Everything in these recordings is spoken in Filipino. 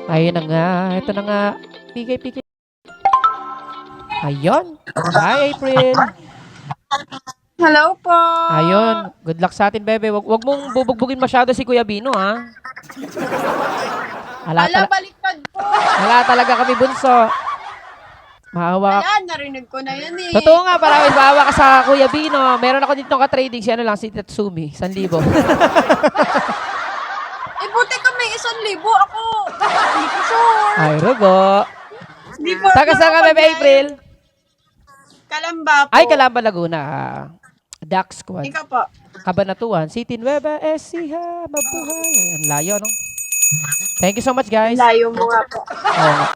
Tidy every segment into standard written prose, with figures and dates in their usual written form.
Ayun na nga. Ito na nga. Pigay. Ayun. Hi, April. Hello po. Ayun. Good luck sa atin, bebe. Wag mong bubugbugin masyado si Kuya Bino, ha? Hala, Ala, baliktad po. hala talaga kami, bunso. Maawa ka. Ala, narinig ko na yan eh. Totoo nga, parang maawa ka sa Kuya Bino. Meron ako dito ka-trading. Si ano lang, si Tatsumi. 1,000. Eh, buti ka may 1,000. Ako, hindi ko sure. Ay, rugo. Hindi po. Taga saan ka, bebe, April? Kalamba po. Ay, Calamba, Laguna. Duck Squad. Ikaw po. Cabanatuan. City Nueva Ecija. Mabuhay. Ang layo, no? Thank you so much, guys. Layo mo nga po. Oo nga.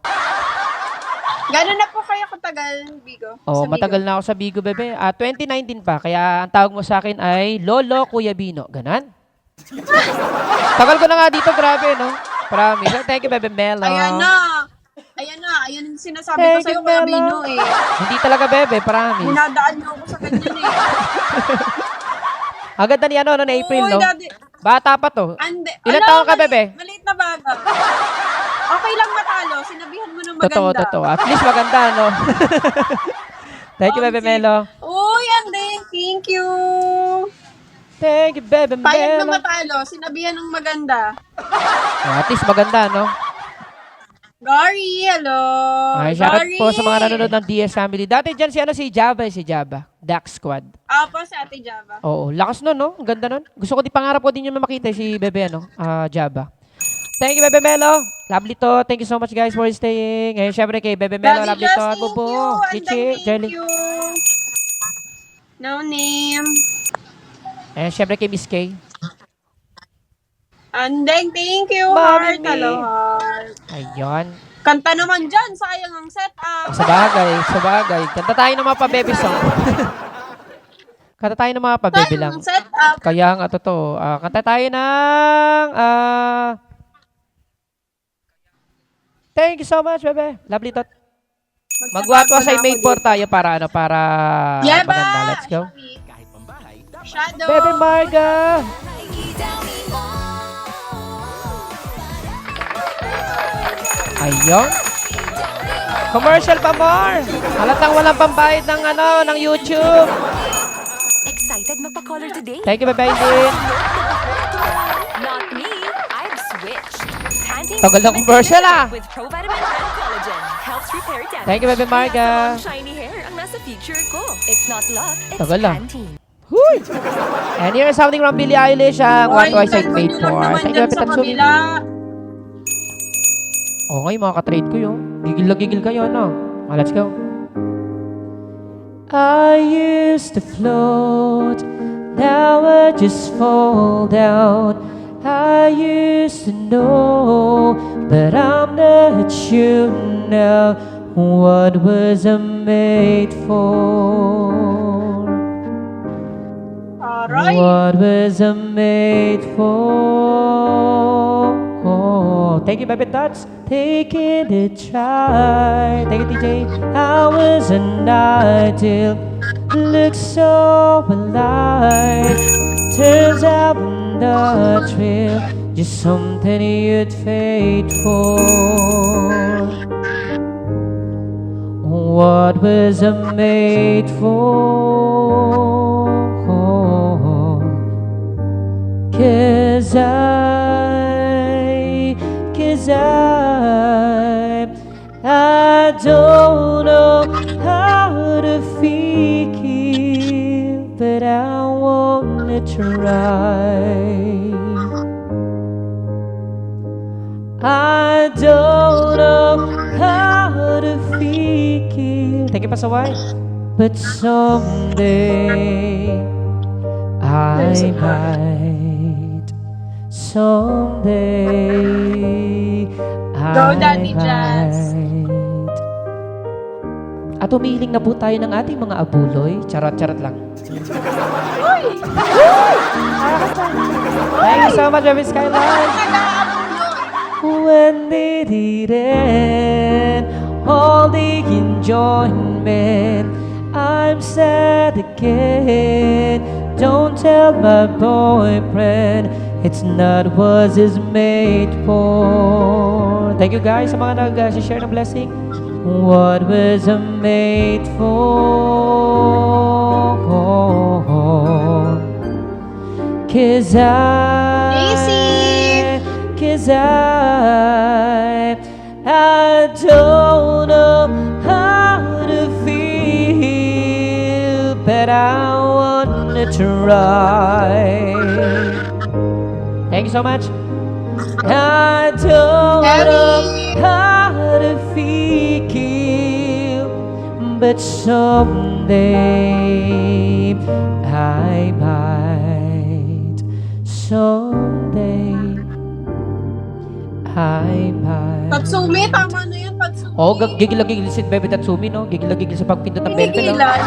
Gano'n na po kayo katagal, Bigo? Oh, Sa Bigo? matagal na ako sa Bigo, bebe. 2019 pa. Kaya ang tawag mo sa akin ay Lolo Kuya Bino. Ganon? Tagal ko na nga dito, grabe, no? Promise. Thank you, bebe Melo. Ayan na. Ayan yung sinasabi ko Thank sa'yo, you, Kuya Melo. Bino eh. Hindi talaga, bebe. Promise. Dinadaan niyo ako sa ganyan eh. Ang ganda ni ano, ni April, Uy, no? daddy. Bata pa to. Ande. Ilan Ala, taon ka, bebe? Maliit na baga. Okay lang matalo. Sinabihan mo ng maganda. Totoo. At least maganda, no? Thank you, bebe Melo. Uy, Andeng. Thank you. Thank you, bebe Payag na Melo. matalo. Sinabihan ng maganda. Oh, at least maganda, no? Gary, hello. Ay, shoutout Gary. po sa mga nanonood ng DS Family. Dati dyan si Java. Duck Squad. Apo sa Ate Java. Oo, lakas nun, no? Ang ganda nun. Gusto ko pangarap ko din yung makita si Bebe, ano? Java. Thank you, Bebe Melo. Lovely to. Thank you so much, guys, for staying. Ngayon, syempre kay Bebe Melo, Daddy lovely Just, to. thank you. Bubo, Andeng, Chichi, thank Jerly. you. No name. Ngayon, syempre kay Miss K. Andeng, thank you. Mami Heart, me. hello, heart. Ayun. Kanta naman dyan. Sayang ang setup. Sa bagay. Kanta tayo ng mga pa-baby song. Kanta tayo ng mga pa-baby Sayang lang. ang setup. Kaya nga, totoo. Kanta tayo ng... thank you so much, Bebe. Lovely tot. Magwatwa sa maid for tayo para Yeba! maganda. Let's go. Shadow. Bebe Marga! Ayun. Commercial pa more. Halatang walang pambayad ng YouTube. Excited magpa-color today? Thank you, Bebe Aileen. Not me. I've switched. Panting Tagal ng commercial, with Provitamin and collagen helps repair damage. Thank you, Bebe Marga. Kaya sa long, shiny hair ang nasa future ko. It's not luck, it's Tagal lang. Pantene. Huy! And here's something from Billie Eilish. What do I say Boy, made kalma for? nyo naman Thank you, dyan Bebe sa Tatsumi. kabila. Okay, mga katrade ko yun. Gigil kayo, no? Let's go. I used to float, now I just fall down. I used to know, but I'm not sure now. What was I made for? Aray. What was I made for? Thank you, Baby Tots. Taking a try. Thank you, TJ. I was an ideal. Looks so alive. Turns out I'm not real. Just something you'd fade for. What was I made for? Cause I don't know how to feel, but I wanna try. I don't know how to feel. Thank you, Pastor White. But someday I might. Someday Go, Daddy Jazz. might. At umihiling na po tayo ng ating mga abuloy. Charot lang. Thank you so much, Baby Skyline. When did it end? All the enjoyment. I'm sad again. Don't tell my boyfriend. It's not what it's made for. Thank you guys sa mga nag-share ng blessing. What was it made for? 'Cause I don't know how to feel, but I wanna try. Thank you so much. I don't know how to feel, but someday I might. Someday I might. Tatsumi, tama na yan, Tatsumi. Oh, gigil-gigil si Bebe Tatsumi, no? Gigil-gigil sa pagpindot ng bell pen, no? Pinigilan.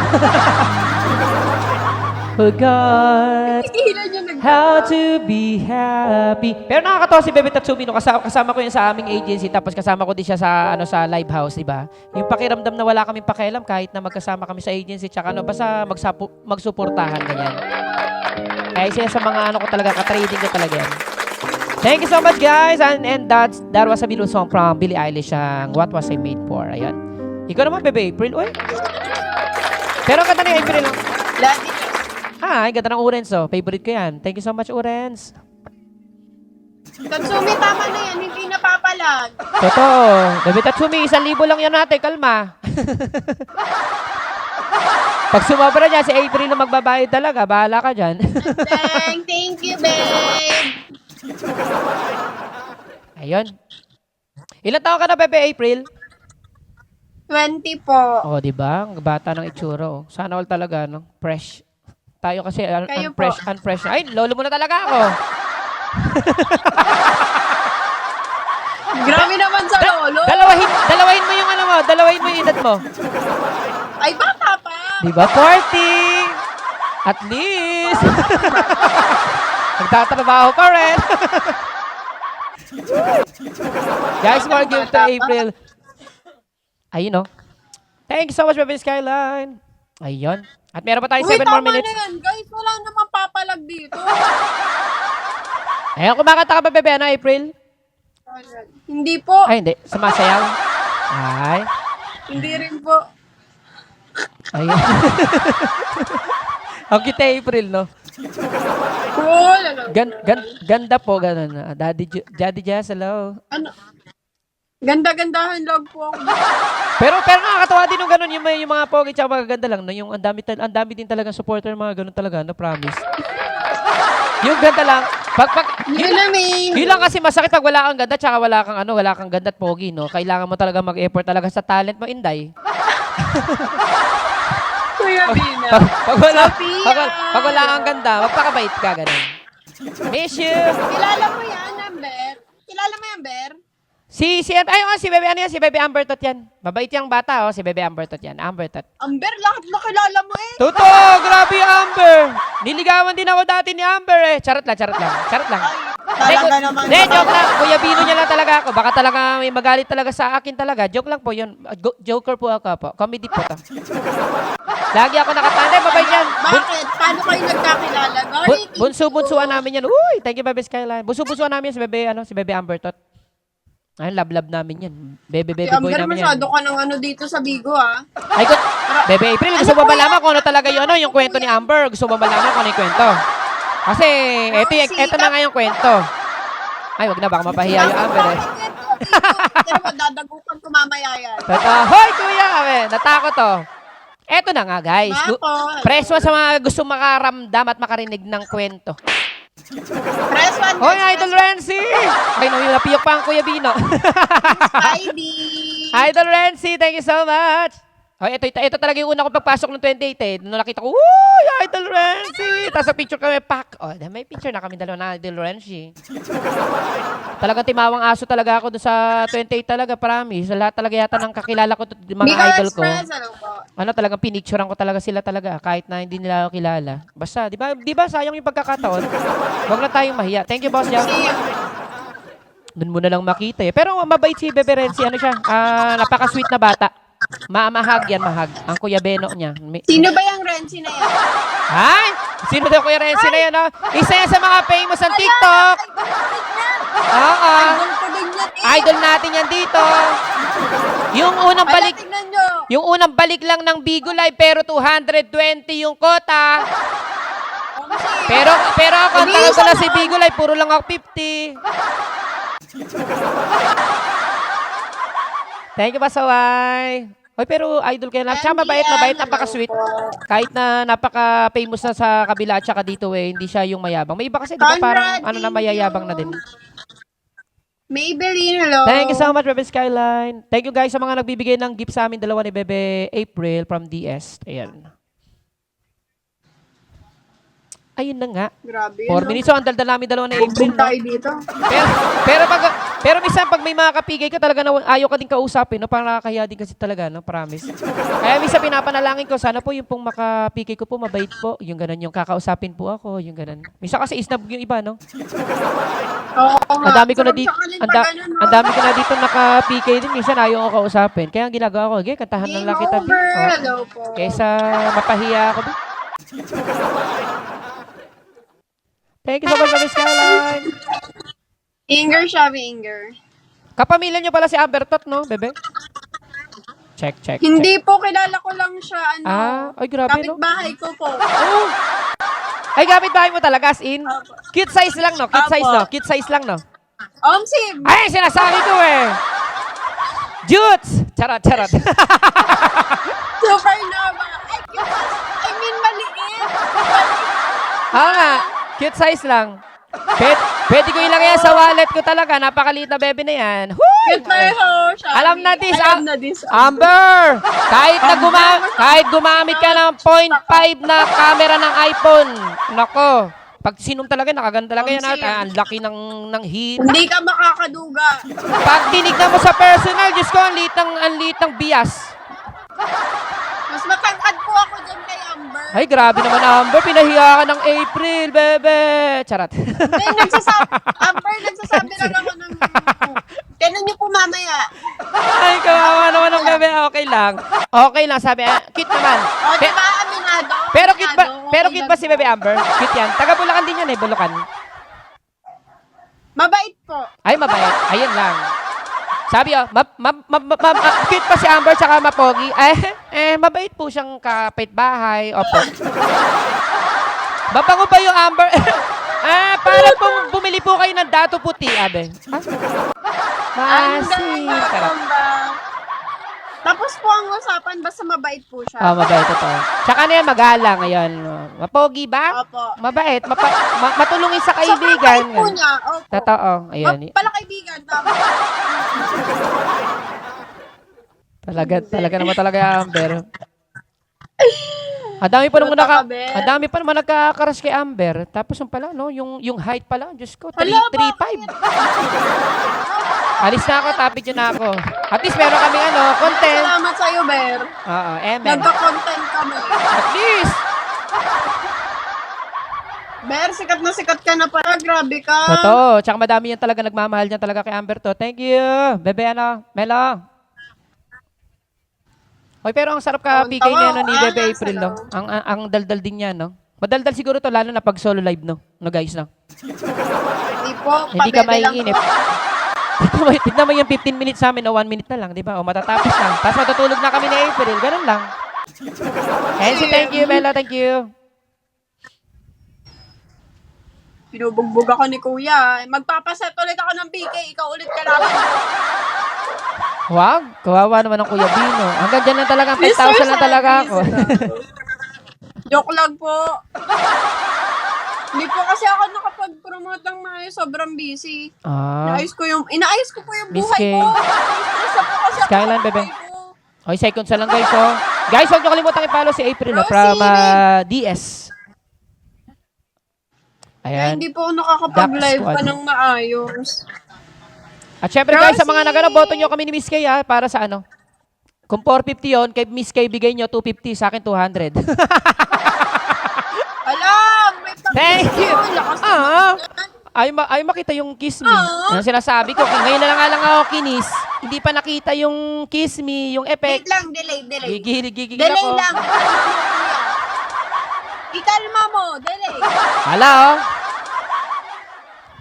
Forgot Pinigilan niya how to be happy. Pero nakakatawa si Bebe Tatsumi, no? Kasama ko yun sa aming agency, tapos kasama ko din siya sa, sa live house, di ba? Yung pakiramdam na wala kaming pakialam kahit na magkasama kami sa agency, tsaka basta magsuportahan, ganyan. Kaya isa sa mga ko talaga, katrading ko talaga yan. Thank you so much, guys. And that was a beautiful song from Billie Eilish, ang What Was I Made For. Ayan. Ikaw naman, Bebe April. Uy. Pero ang ganda ni April. Lagi. Hi, ganda ng Urens. Oh. Favorite ko yan. Thank you so much, Urens. Tatsumi, tama na yan. Hindi napapalag. Totoo. Bebe Tatsumi, 1,000 lang yan natin. Kalma. Pag sumobra niya, si April na magbabayad talaga. Bahala ka dyan. Thank you, babe. Ayun. Ilan taon ka na, Bebe April? 20 po. Oh, di ba? Ang bata ng itsura, oh. Sana all talaga, no? Fresh. Tayo kasi Kayo unfresh, po. unfresh. Ay, lolo mo na talaga ako. Grabe naman sa lolo. Dalawahin mo yung dalawahin mo yung edad mo. Ay, bata pa. Di ba? 40. At least. Nagtatrabaho pa rin. Guys, more gift to April. Ayun, no? Thank you so much, Bebe Skyline. Ayun. At meron pa tayo 7 more minutes. Tama na yan. Guys, wala namang papalag dito. Ayun, kumakanta ka ba, Bebe? Ano, April? Hindi po. Ay, hindi. Sumasayaw. Ay. Hindi rin po. Ayun. Ang kita, April, no? Cool. Ganda po, ganun. Daddy Jazz, hello. Ano? Ganda-gandahan lang po ako. Pero nakakatawa din yung ganun, yung mga pogi tsaka magaganda lang, no? Yung ang dami din talagang supporter, mga ganun talaga, no? Promise. Yung ganda lang. Yun lang kasi masakit pag wala kang ganda tsaka wala kang ganda at pogi, no? Kailangan mo talaga mag-effort talaga sa talent mo, Inday. Kuya Bina. Pag wala kang ganda, magpakabait ka, ganun. Miss you! Kilala mo yan, Amber? Kilala mo yan, Ber? Si Bebe, ano yan? Si Bebe Amber Tot yan. Mabait yung bata, oh. Si Bebe Amber Tot yan. Amber Tot. Amber, lahat nakilala mo eh. Totoo! Grabe yung Amber! Niligawan din ako dati ni Amber, eh. Charot lang. Talaga naman. Hindi, joke lang. Kuya Bino niya lang talaga ako. Baka talaga may magalit talaga sa akin talaga. Joke lang po yun. Joker po ako po. Comedy po to. Lagi ako nakatanda. Mabait yan. Bakit? Paano kayo nagkakilala? Garlic. Bunso-bunsuan namin yan. Uy, thank you, Bebe Skyline. Bunso-bunsuan namin yan si Bebe Amber Tot. Ay, love namin yan. Bebe Si boy Amber, namin yan. masyado ka ng dito sa Bigo, ah. Ay, Bebe April, gusto mo ba malaman kung ano talaga yung kwento ni Amber? Gusto mo ba malaman kung ano yung kwento? Kasi, eto na nga yung kwento. Ay, wag na, baka mapahiya yung Amber, eh. Pero dadagukan ko mamaya yan. Totoo. Hoy, kuya, natakot, oh. Eto na nga, guys. Preso sa mga gusto makaramdam at makarinig ng kwento. Press one. Hoy, Idol Renzi! Ay, napiyok pa ang Kuya Bino. Heidi. Idol Renzi, thank you so much. Hoy, ito talaga yung una ko pagpasok ng 28, eh. Nung nakita ko, woo, Idol Renzi! Tapos sa picture kami, pack. Oh, may picture na kami dalawa na Idol Renzi. Talagang timawang aso talaga ako doon sa 28 talaga, promise. Sa lahat talaga yata ng kakilala ko, mga Bigo idol ko. Express, ano po? Ano talagang pinicturean ko talaga sila talaga kahit na hindi nila ako kilala. Basta, di ba sayang yung pagkakataon? Huwag na tayong mahiya. Thank you, boss. Yang. Doon mo na lang makita, eh. Pero mabait si Bebe Renzi, ano siya? Napaka-sweet na bata. Mahag yan, mahag. Ang Kuya Beno niya. Sino ba yung Renzi na yan? Ay! Sino daw Kuya Renzi na yan, no? Isa yan sa mga famous ng TikTok. Oo. Idol ko din yan eh. Idol natin yan dito. Yung unang Ala, balik, tignan nyo. yung unang balik lang ng Bigo Live pero 220 yung kota. Pero ako, ang tagal ko na si Bigo Live, puro lang ako 50. Thank you, Pasaway. Hoy, pero idol kayo na. Tsaka mabait, napaka-sweet. Kahit na napaka-famous na sa kabila at saka dito eh, hindi siya yung mayabang. May iba kasi, di ba, parang ano na mayayabang na din. Maybelline, hello. Thank you so much, Bebe Skyline. Thank you guys sa mga nagbibigay ng gift sa amin, dalawa ni Bebe April from DS. Ayan. Ayun na nga. Grabe 4 minutes. So, ang daldal namin dalawa ni April. Pupunta tayo dito. Pero minsan pag may mga kapigay ka talaga na ayaw ka din kausapin, no? Parang nakakahiya din kasi talaga, no? Promise. Kaya minsan pinapanalangin ko, sana po yung pong makapigay ko po, mabait po. Yung ganun, yung kakausapin po ako, yung ganun. Minsan kasi isnab yung iba, no? Oo Ang nga. dami ko na dito, ang dami ko na dito nakapigay din, minsan ayaw ko kausapin. Kaya ang ginagawa ko, okay, kantahan lang lang kita. Game over. Hello po. Kaysa mapahiya ako din. Thank you so much, Bebe Skyline. Inger siya, Inger. Kapamilya nyo pala si Amber Tot, no, Bebe? Check. Hindi po, kilala ko lang siya, ano. Ay, grabe, no? Kapitbahay ko po. Oh. Ay, gamit bahay mo talaga, as in? Cute size lang, no? Cute size, no? Cute size lang, no? Omsim! Ay, sinasabi ko, eh! Jutes! Charot. Supernova! Ay, cute. I mean, maliit. Oo nga, cute size lang. Pwede ko ilagay yan sa wallet ko talaga. Napakaliit na bebe na yan. Cute na ho, siya. Alam na this, Alam na this. Amber! Kahit gumamit ka ng 0.5 na camera ng iPhone. Nako, pag sinom talaga, nakaganda talaga yan. Ang laki ng hit. Hindi ka makakaduga. Pag tinignan mo sa personal, Diyos ko, ang liit ng bias. Mas matangkad po ako dyan kay Amber. Ay, grabe naman, Amber. Pinahiya ka ng April, bebe. Charot. Hindi, Amber, nagsasabi lang ako ng... Tinan niyo po mamaya. Ay, kawawa naman ng bebe. Okay lang. Okay lang, sabi. Cute naman. O, di ba, aminado? Pero cute ba si Bebe Amber? Cute yan. Taga Bulacan din yan eh, Bulacan. Mabait po. Ay, mabait. Ayun lang. Sabi cute pa si Amber tsaka mapogi. Mabait po siyang kapitbahay. Opo. Babango ba yung Amber? Para pong bumili po kayo ng dato puti, abe. Masi. Tapos po ang usapan, basta mabait po siya. Mabait ito. Tsaka na yan, magalang. Ayun. Mapogi ba? Opo. Mabait. Matulungin sa kaibigan. Sobrang bait po niya. Opo. Totoo. Ayun. Pala kaibigan. Tama. Talaga naman talaga yung Amber. Ang dami pa naman nagkakaras kay Amber. Tapos yung pala, no? Yung height pala, Diyos ko, 3'5". Alis na ako, tapit yun na ako. At least meron kami content. Salamat sa'yo, Ber. Oo, amen. Nagka-content kami. At least. Ber, sikat ka na pala. Grabe ka. Totoo. Tsaka madami yan talaga nagmamahal niya talaga kay Amber to. Thank you. Bebe, Melo. Hoy, pero ang sarap ka PK niya ni Bebe April, no? Ang daldal din niya, no? Madaldal siguro to, lalo na pag solo live, no? No, guys, no? Hindi po. Hindi ka pabebe lang maiinip. po. Tignan mo yung 15 minutes sa amin, o 1 minute na lang, di ba? O matatapos lang. Tapos matutulog na kami ni April. Ganun lang. Hensi, thank you. Bella, thank you. Pinubugbog ako ni Kuya. Magpapaset ulit ako ng PK. Ikaw ulit kailangan. Wag, kawawa naman ng Kuya Bino. Hanggang dyan lang talaga, 5,000 lang talaga ako. Joke lang po. Hindi po kasi ako nakapag-promote ng maayos. Sobrang busy. Inaayos ko po yung Miss buhay K. ko. Stress na po kasi ako Skyline, sa bebe. buhay ko. Okay, seconds na lang guys, oh. Guys, huwag nyo kalimutan i-follow si April, no, Rosie, from DS. Kaya Ayan. hindi po ako nakakapag-live Duck Squad. pa ng maayos. At syempre guys, sa mga Rosie! boto nyo kami ni Miss K, para sa ano. Kung 450 yun, kay Miss K bigay nyo 250, sa akin 200. Alam! May Thank you! Lakas Ay makita yung kiss me. Ano sinasabi ko? Ngayon na lang nga lang ako kinis. hindi pa nakita yung kiss me, yung Wait effect. lang, delay. Gigil Delay ako. lang. Ikalma mo, delay. Ala, oh.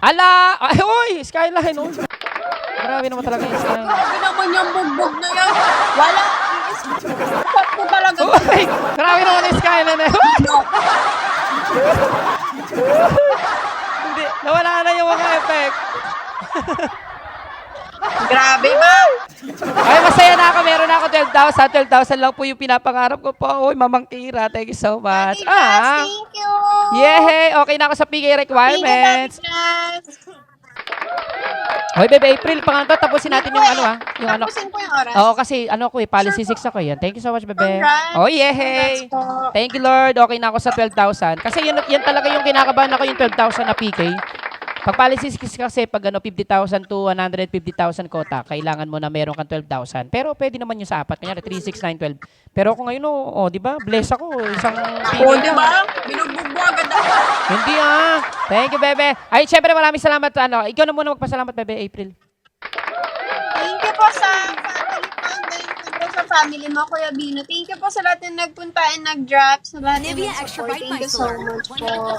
Ala! Ay, uy! Skyline, oh. Grabe naman talaga yung skyline. Grabe naman yung bugbog na yan. Wala. Stop ko talaga. Uy! Grabe naman yung skyline, eh. Hindi, nawala na yung mga effect. Grabe ba? Ay, masaya na ako. Meron na ako 12,000. 12,000 lang po yung pinapangarap ko po. Uy, Mamang Kira, thank you so much. Adidas, thank you. Yehey! Okay na ako sa PK requirements. Thank you, Adidas. Hoy, bebe, April, panganto, tapusin natin yung ano, yung ano. Tapusin ko yung oras. Oo, kasi ano ako policy 6 ako yan. Thank you so much, bebe. Congrats. Oh, yehey! Congrats po. Thank you, Lord. Okay na ako sa 12,000. Kasi yan talaga yung kinakabahan ako, yung 12,000 na PK. Pag policy 6 kasi, pag ano, 50,000 to 150,000 quota, kailangan mo na meron kang 12,000. Pero pwede naman yung sa apat. Kanyari, 3, 6, 9, 12. Pero kung ngayon, di ba? Bless ako. Isang PK. Oo, di ba? Binugbog mo agad ako. Hindi Thank you, bebe. Ay, syempre maraming salamat. Ikaw na muna magpasalamat, bebe, April. Thank you po sa family fountain. Thank you sa family mo, Kuya Bino. Thank you po sa lahat na nagpunta and nag-drop. Sa lahat na Nivea Extra nag-support. Bite Thank you so much po.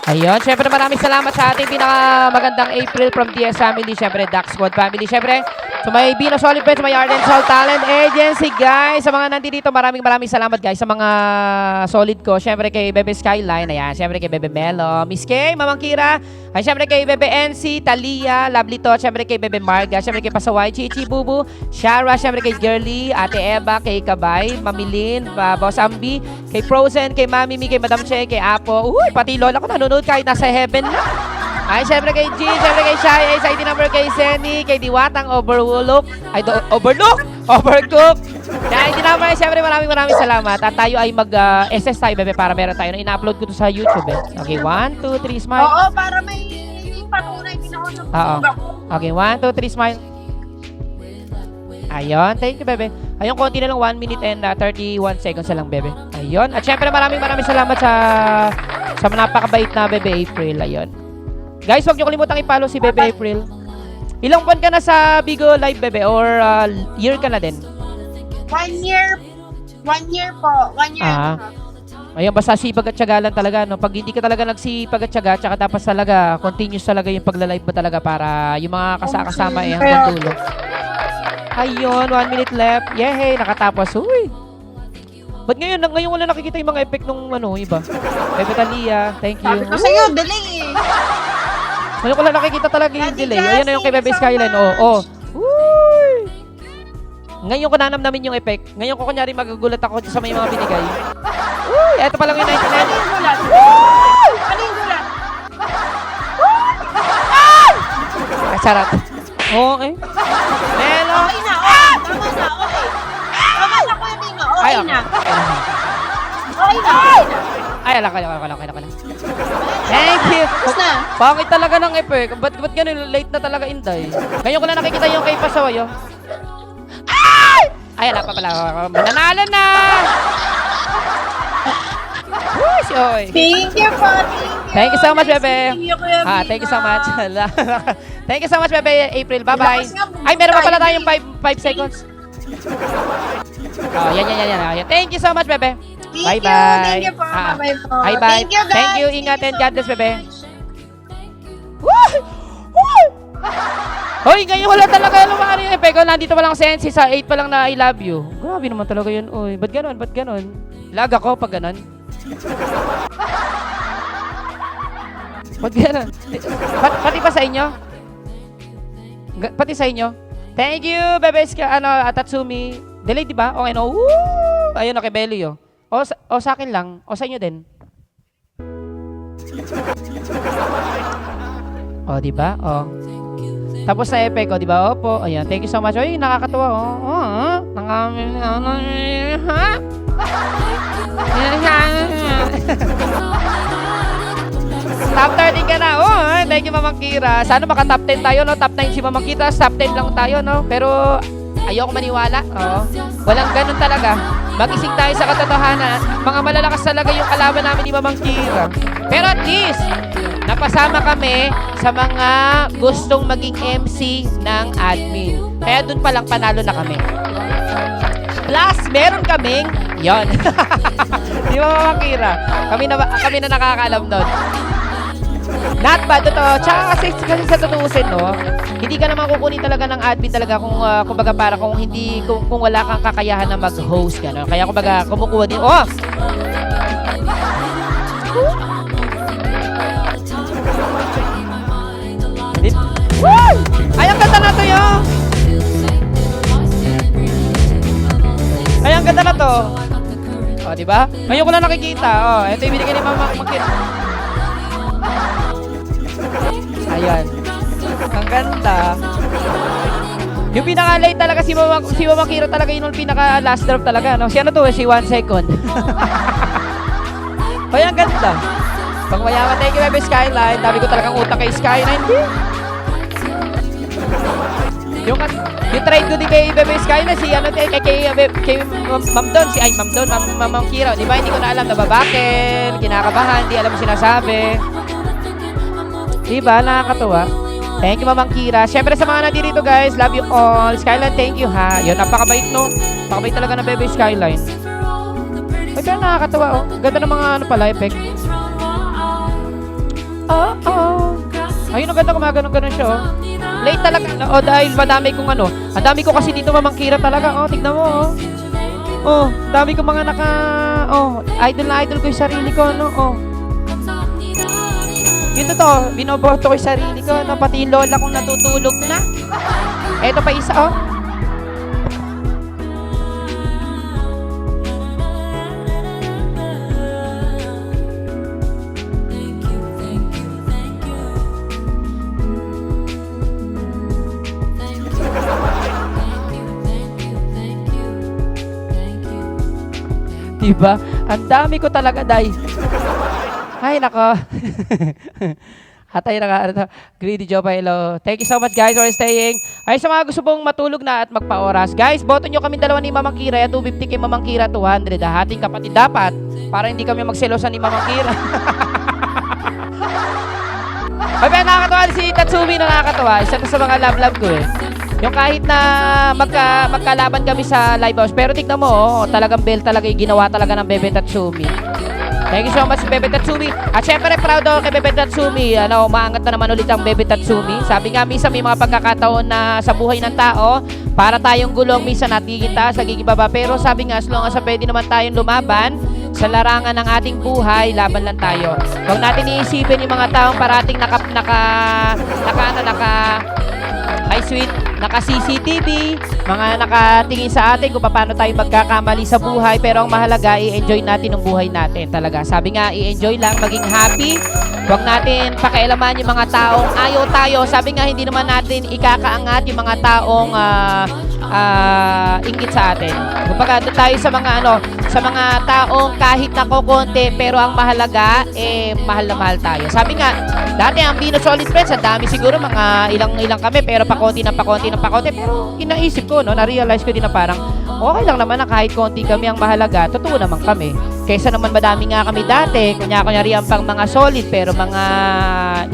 Ayun, syempre maraming salamat sa ating pinakamagandang April from DS Family, syempre Duck Squad Family, syempre sa may Bino Solid Pets, sa may Ardent Soul Talent Agency, guys, sa mga nandito, maraming salamat, guys, sa mga solid ko, syempre kay Bebe Skyline, ayan, syempre kay Bebe Melo, Miss Kay, Mamang Kira, ay syempre kay Bebe NC, Talia, Lovely To, syempre kay Bebe Marga, syempre kay Pasaway, Chichi, Bubu, Shara, syempre kay Girly, Ate Eva, kay Kabay, Mamilin, Boss Ambi, kay Frozen, kay Mami Mi, kay Madam Che, kay Apo, uy, pati lola ko nanonood kahit nasa heaven na. Ay, syempre kay G, syempre kay Shai, ay sa ID number kay Senny, kay Diwatang, Overlook, Overcook. Kaya ID number, syempre maraming salamat. At tayo ay mag-SS tayo, bebe, para meron tayo. Ina-upload ko to sa YouTube, eh. Okay, 1, 2, 3, smile. Oo, para may patunay din ako sa Oo. bugbog ako. Okay, 1, 2, 3, smile. Ayun, thank you, bebe. Ayun, konti na lang, 1 minute and 31 seconds na lang, bebe. Ayun. At syempre maraming salamat sa napakabait na Bebe April. Ayun. Guys, huwag niyo kalimutang i-follow si Bebe April. Ilang buwan ka na sa Bigo Live, Bebe? Or year ka na din? 1 year. 1 year po. 1 year. Ah. Ayun, basta sipag at tiyaga lang talaga. No? Pag hindi ka talaga nagsipag at tiyaga, tsaka tapos talaga, continuous talaga yung pagla-live mo talaga para yung mga kasama hanggang dulo. Ayun, 1 minute left. Yehey, nakatapos. Uy. Ba't ngayon wala nakikita yung mga effect nung iba? Bebe Talia, thank you. Sabi ko sa'yo, delay eh. Ngayon ko lang nakikita talaga yung Daddy delay. Jazz, Ayan na yung kay thank Bebe you so Skyline. much. Oo. Uy! Ngayon ko nanamnamin yung effect. Ngayon ko kunyari magugulat ako sa may mga binigay. Uy! Eto pa lang yung 99. Ano yung gulat? Ano yung gulat? Kasarat. Oo, eh. Melo! Okay na, okay. Tama na, okay. Tama na, Kuya Bino. Okay na. Okay na. Ay, alak. Thank you. Tapos na. Bakit talaga ng effect? Ba't ganun? Late na talaga, Inday. Ngayon ko lang nakikita yung kay Pasaway, oh. Ay, ala pa pala. Mananalo na! Uy, si Oy. Thank you po. Thank you so much, Nice Bebe. meeting you, Kuya Bino. Thank you so much. Thank you so much, Bebe April. Bye-bye. Lakas nga, Ay, meron pa pala tayo, tayong 5 seconds. Oh, yan. Thank you so much, Bebe. Thank Bye-bye. you. Thank you po. Bye-bye po. Bye-bye. Thank you, guys. Thank you. Ingat Thank and you God so bless, Bebe. much. Hoy, ngayon wala talaga lumari yung effect. Nandito pa lang si NC sa 8 pa lang na I love you. Grabe naman talaga yun. Uy, ba't ganon? Lag ako pag ganon. Ba't ganon? Pati pa sa inyo? Pati sa inyo? Thank you, Bebe Tatsumi. Delay, di ba? Okay, no? Woo! Ayun, okay, Belly, oh. O sa akin lang. O sa inyo din. O, di ba? O. Tapos na effect, o, di ba? Opo. Ayan, thank you so much. Oy, nakakatuwa, o. Top 13 ka na. Oh, thank you, Mamang Kira. Sana maka top 10 tayo, no? Top 9 si Mamang Kira. Top 10 lang tayo, no? Pero ayoko maniwala. Oo. Walang ganun talaga. Magising tayo sa katotohanan. Mga malalakas talaga yung kalaban namin ni Mamang Kira. Pero at least, napasama kami sa mga gustong maging MC ng admin. Kaya dun palang panalo na kami. Plus, meron kaming, yon. Di ba Mamang Kira? Kami na nakakaalam doon. Not bad ito. Tsaka kasi sa tutuusin, no? Hindi ka naman kukunin talaga ng admin talaga kung kumbaga para kung wala kang kakayahan na mag-host ka, no? Kaya kumbaga kumukuha din. Oh! Woo! Ay, ang ganda na to yun! Ay, ang ganda na to. O, diba? Ngayon ko lang nakikita. O, ito yung binigay ni Mama Makira. Ayan. Ang ganda. Yung pinaka-late talaga si Mama Kira talaga yun yung pinaka-last drop talaga. No? Si ano to? Si 1 second. Ay, ang ganda. Pag mayaman, thank you, Bebe Skyline. Dami ko talagang utak kay Skyline. Yung trade ko din kay Bebe Skyline, si ano, kay Ma'am Don, Ma'am Kira. Di ba, hindi ko na alam, nababakin, kinakabahan, hindi alam sinasabi. Di ba, nakakatuwa. Thank you, Mamang Kira. Siyempre sa mga nandito guys, love you all. Skyline, thank you ha. Yun, napakabait no. Napakabait talaga ng Bebe Skyline. Ay, pero nakakatuwa oh. Ganda ng mga ano pala, effect. Ayun, ang ganda kumaganon-ganon siya oh. Late talaga. Oh, dahil madami kong ano. Ang dami ko kasi dito Mamang Kira talaga. Oh, tignan mo oh. Oh, dami ko mga idol na idol ko yung sarili ko no. Oh. Yun totoo, binoboto ko yung sarili ko, no? Pati yung lola kong natutulog na. Eto pa isa, oh. Diba? Ang dami ko talaga, Day. Ay, nako. Hatay na ka. Greedy Joe, hello. Thank you so much, guys, for staying. Ay, sa mga gusto pong matulog na at magpa-oras. Guys, boto nyo kami dalawa ni Mamang Kira. 250 kay Mamang Kira, 200. Hating kapatid dapat. Para hindi kami magselosan ni Mamang Kira. Ay, pero nakakatawa si Tatsumi na nakakatawa. Isa to sa mga love-love ko eh. Yung kahit na magkalaban kami sa live house. Pero tignan mo, oh, talagang bell talaga yung ginawa talaga ng Bebe Tatsumi. Thank you so much, Bebe Tatsumi. At syempre, proud ako kay Bebe Tatsumi. Maangat na naman ulit ang Bebe Tatsumi. Sabi nga, minsan may mga pagkakataon na sa buhay ng tao, para tayong gulong, minsan natigil taas, nagiging baba. Pero sabi nga, as long as pwede naman tayong lumaban sa larangan ng ating buhay, laban lang tayo. Huwag natin iisipin yung mga taong parating naka-CCTV, mga nakatingin sa atin kung paano tayo magkakamali sa buhay, pero ang mahalaga, i-enjoy natin ang buhay natin talaga. Sabi nga, i-enjoy lang, maging happy. Huwag natin pakialaman yung mga taong ayaw tayo. Sabi nga, hindi naman natin ikakaangat yung mga taong inggit sa atin. Kumbaga, doon tayo sa mga taong kahit nakokonti, pero ang mahalaga, mahal na mahal tayo. Sabi nga, dati ang Bino Solid Friends, ang dami siguro, mga ilang kami, pero pakonti. Pero inaisip ko, no, na-realize ko din na parang, okay lang naman na kahit konti kami ang mahalaga, totoo naman kami. Kaysa naman madami nga kami dati, kunyari ang pang mga solid, pero mga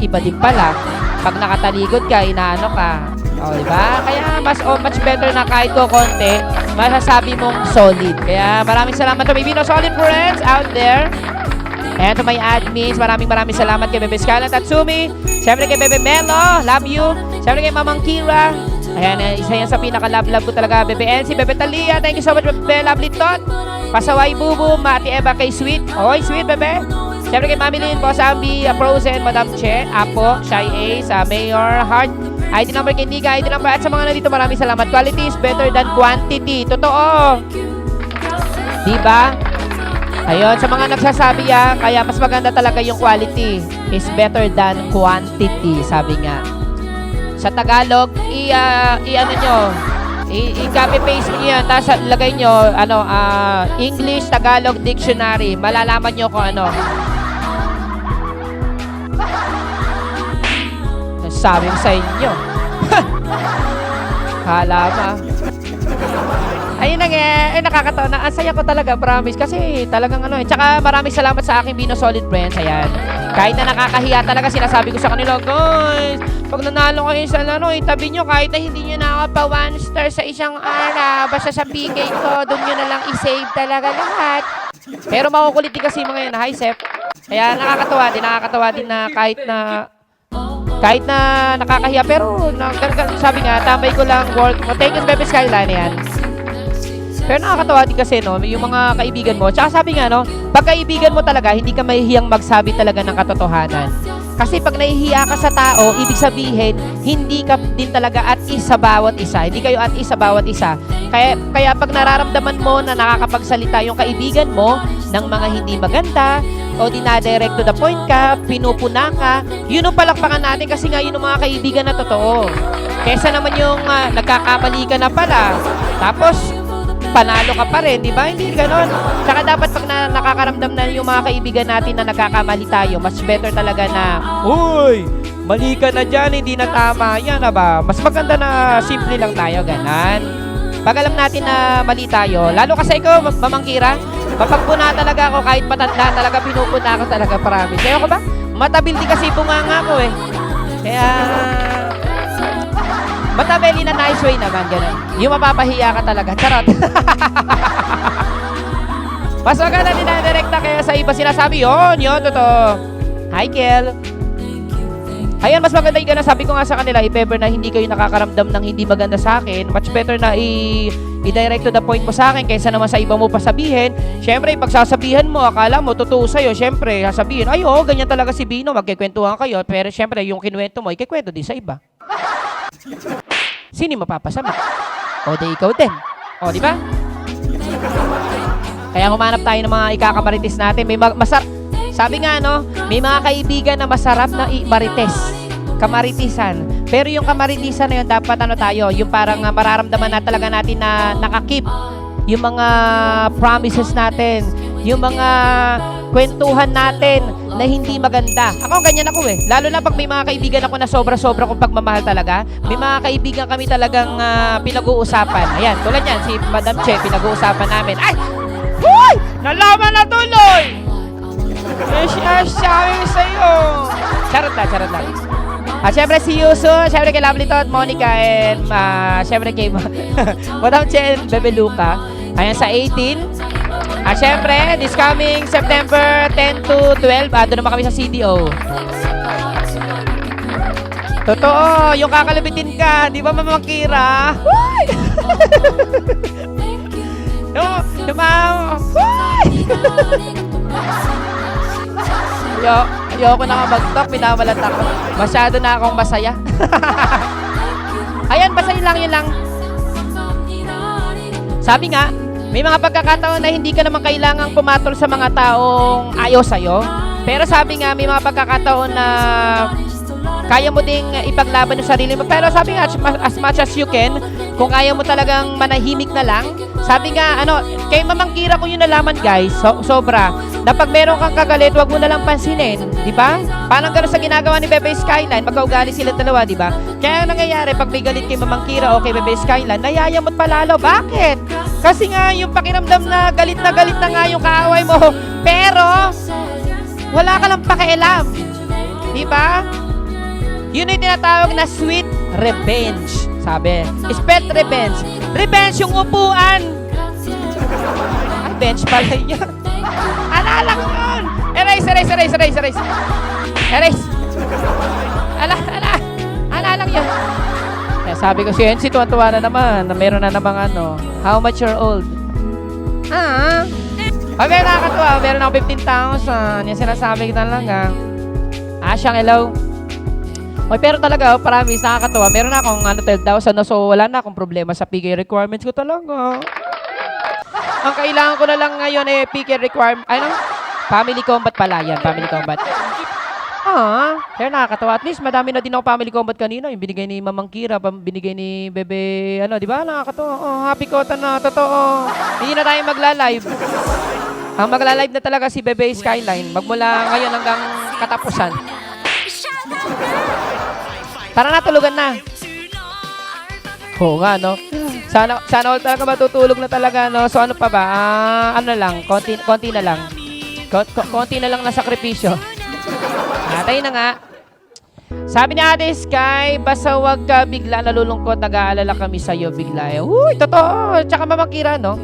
iba din pala. Pag nakataligod ka, inaano ka. O, diba? Kaya much better na kahit ko konti, masasabi mong solid. Kaya maraming salamat to Bino Solid Friends out there. And to my admins, maraming salamat kay Bebe Skyline Tatsumi. Siyempre kay Bebe Melo, love you. Siyempre kay Mamang Kira. Ayan, isa yan sa pinaka-love ko talaga. Bebe Elsie, Bebe Talia, thank you so much, Bebe Lovely Tot. Pasaway Bubu, Mati Eva kay Sweet. Oy, Sweet, Bebe. Siyempre kay Mami Lynn, Boss Ambi, Frozen, Madam Che, Apo, Shy Ace, Mayor, Heart, ID number kay Nika, ID number, at sa mga nandito, maraming salamat. Quality is better than quantity. Totoo. Diba? Ayun, sa mga nagsasabi yan, kaya mas maganda talaga yung quality is better than quantity, sabi nga. Sa Tagalog, i-copy paste niyo yan, tapos lagay nyo, English, Tagalog Dictionary. Malalaman nyo kung ano. Sabi sa inyo. Kala ba? Ayun na nga. akin nakakatawa na ang saya ko talaga, promise. Kasi talagang ano eh. Tsaka maraming salamat sa aking Bino Solid Friends. Ayan. Kahit na nakakahiya talaga, sinasabi ko sa kanila, guys, pag nanalo kayo sa laro, itabi nyo kahit na hindi nyo nakapa 1 star sa isang araw. Basta sa PK ko, doon nyo na lang i-save talaga lahat. Pero makukulit din kasi mga yun. Hi, Sep. Kaya nakakatawa din na kahit na nakakahiya, pero sabi nga, tambay ko lang work mo. Thank you, Bebe Skyline, yan. Pero nakakatawa din kasi, no, yung mga kaibigan mo. Tsaka sabi nga, no, pag kaibigan mo talaga, hindi ka mahihiyang magsabi talaga ng katotohanan. Kasi pag nahihiya ka sa tao, ibig sabihin, hindi ka din talaga at is sa bawat isa. Hindi kayo at is sa bawat isa. Kaya pag nararamdaman mo na nakakapagsalita yung kaibigan mo ng mga hindi maganda, o dinadirect to the point ka, pinupuna ka, yun ang palakpakan natin kasi nga yun ang mga kaibigan na totoo. Kesa naman yung nagkakamali ka na pala, tapos panalo ka pa rin, di ba? Hindi ganon. Tsaka dapat pag nakakaramdam na yung mga kaibigan natin na nagkakamali tayo, mas better talaga na, uy, mali ka na dyan, hindi na tama. Yan na ba? Mas maganda na simple lang tayo, ganan. Pag alam natin na mali tayo, lalo kasi ikaw, mamangkira, mapagpuna talaga ako kahit matanda talaga, pinupuna ako talaga, promise. Kaya ko ba? Matabildi kasi bunganga ko eh. Kaya, matabeli na nice way naman, gano'n. Yung mapapahiya ka talaga. Charot. Mas maganda dinadirekta kaya sa iba sinasabi, yun, totoo. Hi, Kel. Ayan, mas maganda yung gano'n. Sabi ko nga sa kanila, if ever na hindi kayo nakakaramdam ng hindi maganda sa akin, much better na i-direct to the point mo sa akin kaysa naman sa iba mo pasabihin. Siyempre, pag sasabihan mo, akala mo, totoo sa'yo, siyempre, sasabihin, ay, ganyan talaga si Bino, magkikwentuhan kayo. Pero siyempre, yung kinuwento mo, ikikwento din sa iba. Sino mapapasama? O, di ikaw din. O, di ba? Kaya humanap tayo ng mga ikakamarites natin. May sabi nga, no, may mga kaibigan na masarap na marites. Kamaritisan. Pero yung kamaritisan na yun, dapat tayo, yung parang mararamdaman na talaga natin na nakakip yung mga promises natin, yung mga kwentuhan natin na hindi maganda. Ako, ganyan ako eh. Lalo na pag may mga kaibigan ako na sobra-sobra kong pagmamahal talaga. May mga kaibigan kami talagang pinag-uusapan. Ayan, tulad yan, si Madam Che, pinag-uusapan namin. Ay! Huy! Nalaman na tuloy! Sabi sa'yo. Charot lang. At syempre si Yuso, syempre kay Lovely Tot, Monica, and syempre kay Madam Che and Bebe Luca. Ayan sa 18. At syempre, this coming September 10 to 12, doon naman kami sa CDO. Totoo, yung kakalabitin ka, di ba mamakira? Huy! Ayoko na nga mag-talk, minamalat ako. Masyado na akong masaya. Ayan, basta yun lang. Sabi nga, may mga pagkakataon na hindi ka naman kailangang pumatol sa mga taong ayaw sa'yo. Pero sabi nga, may mga pagkakataon na kaya mo ding ipaglaban yung sarili mo. Pero sabi nga, as much as you can, kung kaya mo talagang manahimik na lang, sabi nga, kay mamangkira ko yung nalaman, guys, sobra, na pag meron kang kagalit, wag mo na lang pansinin, di ba? Parang gano'n sa ginagawa ni Bebe Skyline, magkaugali sila dalawa, di ba? Kaya ang nangyayari, pag may galit kay mamangkira o kay Bebe Skyline, nayayamot palalo. Bakit? Kasi nga, yung pakiramdam na galit na nga yung kaaway mo, pero, wala ka lang pakialam. Di ba? Yun yung tinatawag na sweet revenge. Sabi. Spelled revenge. Revenge yung upuan. Ay, bench pala yun. Alala ko yun. Erase. Alala ko yun. Eh, sabi ko si NC, tuwan-tuwa na naman. Na meron na namang how much you're old? Okay, nakakatuwa. Meron ako 15,000. Yung sinasabi ko talaga. Siyang hello. Oy, pero talaga, promise, nakakatawa. Meron na akong 12,000 na, so wala na akong problema sa PK requirements ko talaga. Ang kailangan ko na lang ngayon PK requirement, family combat pala yan, family combat. Pero nakakatawa. At least, madami na din ako family combat kanina. Yung binigay ni Mamang Kira, binigay ni Bebe, di ba? Nakakatawa. Happy Kota na, totoo. Hindi na tayo magla-live. Ang magla-live na talaga si Bebe Skyline. Magmula ngayon hanggang katapusan. Tara na, tulugan na. Oo nga, no? Sana all talaga matutulog na talaga, no? So ano pa ba? Ano na lang, konti na lang. Konti na lang na sakripisyo. Atay na nga. Sabi ni Ate Sky, basta wag ka bigla nalulungkot, nag-aalala kami sa'yo bigla. Uy, totoo. Tsaka Mama Kira, no?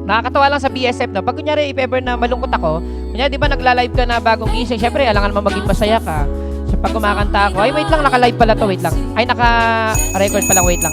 Nakakatawa lang sa BSF, no? Pag kunyari, if ever na malungkot ako, kunyari, di ba nagla-live ka na bagong gising, syempre, alangan naman maging masaya ka. So, pag kumakanta ako, ay, wait lang, naka-live pala to, wait lang. Ay, naka-record pa lang, wait lang.